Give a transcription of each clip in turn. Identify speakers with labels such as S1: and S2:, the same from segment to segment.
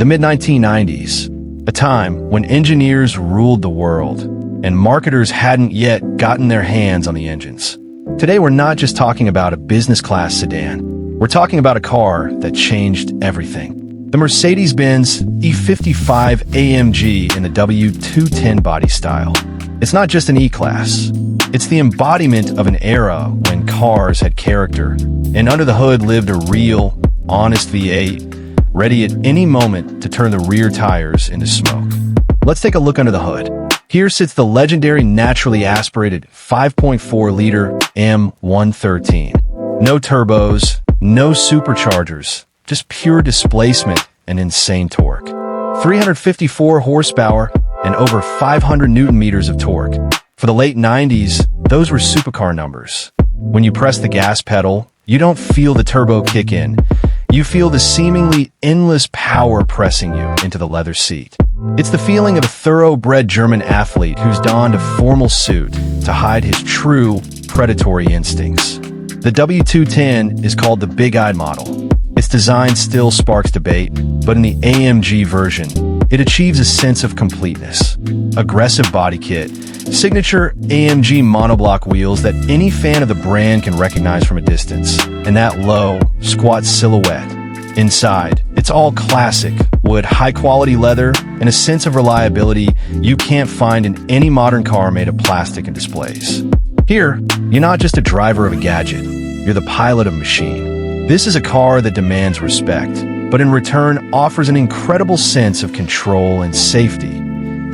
S1: The mid-1990s, a time when engineers ruled the world and marketers hadn't yet gotten their hands on the engines. Today, we're not just talking about a business-class sedan. We're talking about a car that changed everything. The Mercedes-Benz E55 AMG in the W210 body style. It's not just an E-Class. It's the embodiment of an era when cars had character, and under the hood lived a real, honest V8, ready at any moment to turn the rear tires into smoke. Let's take a look under the hood. Here sits the legendary naturally aspirated 5.4-liter M113. No turbos, no superchargers, just pure displacement and insane torque. 354 horsepower and over 500 newton meters of torque. For the late 90s, those were supercar numbers. When you press the gas pedal, you don't feel the turbo kick in. You feel the seemingly endless power pressing you into the leather seat. It's the feeling of a thoroughbred German athlete who's donned a formal suit to hide his true predatory instincts. The W210 is called the big-eyed model. Its design still sparks debate, but in the AMG version, it achieves a sense of completeness. Aggressive body kit, signature AMG monoblock wheels that any fan of the brand can recognize from a distance, and that low, squat silhouette. Inside, it's all classic, wood, high-quality leather, and a sense of reliability you can't find in any modern car made of plastic and displays. Here, you're not just a driver of a gadget, you're the pilot of a machine. This is a car that demands respect, but in return offers an incredible sense of control and safety,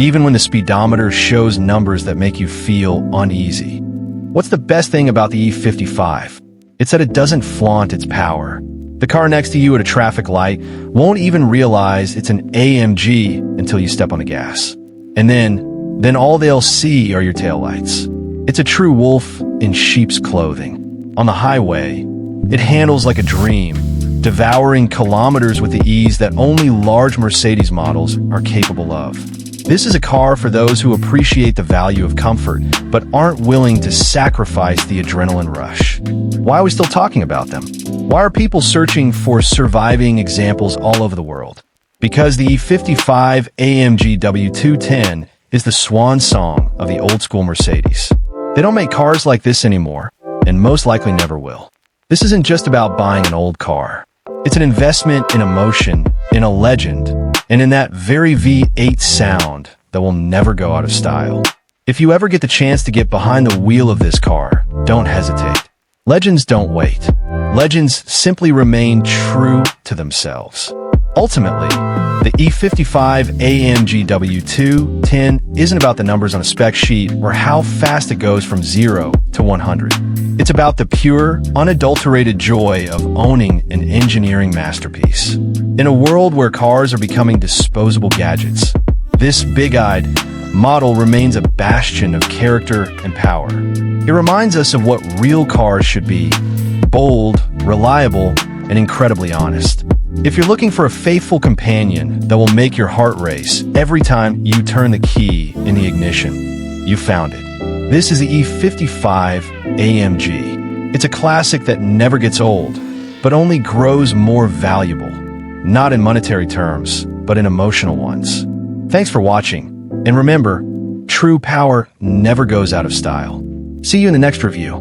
S1: even when the speedometer shows numbers that make you feel uneasy. What's the best thing about the E55? It's that it doesn't flaunt its power. The car next to you at a traffic light won't even realize it's an AMG until you step on the gas. And then all they'll see are your taillights. It's a true wolf in sheep's clothing. On the highway, it handles like a dream, devouring kilometers with the ease that only large Mercedes models are capable of. This is a car for those who appreciate the value of comfort, but aren't willing to sacrifice the adrenaline rush. Why are we still talking about them? Why are people searching for surviving examples all over the world? Because the E55 AMG W210 is the swan song of the old-school Mercedes. They don't make cars like this anymore, and most likely never will. This isn't just about buying an old car. It's an investment in emotion, in a legend, and in that very V8 sound that will never go out of style. If you ever get the chance to get behind the wheel of this car, don't hesitate. Legends don't wait. Legends simply remain true to themselves. Ultimately, the E55 AMG W210 isn't about the numbers on a spec sheet or how fast it goes from 0 to 100. It's about the pure, unadulterated joy of owning an engineering masterpiece. In a world where cars are becoming disposable gadgets, this big-eyed model remains a bastion of character and power. It reminds us of what real cars should be: bold, reliable, and incredibly honest. If you're looking for a faithful companion that will make your heart race every time you turn the key in the ignition, you found it. This is the E55 AMG. It's a classic that never gets old, but only grows more valuable. Not in monetary terms, but in emotional ones. Thanks for watching. And remember, true power never goes out of style. See you in the next review.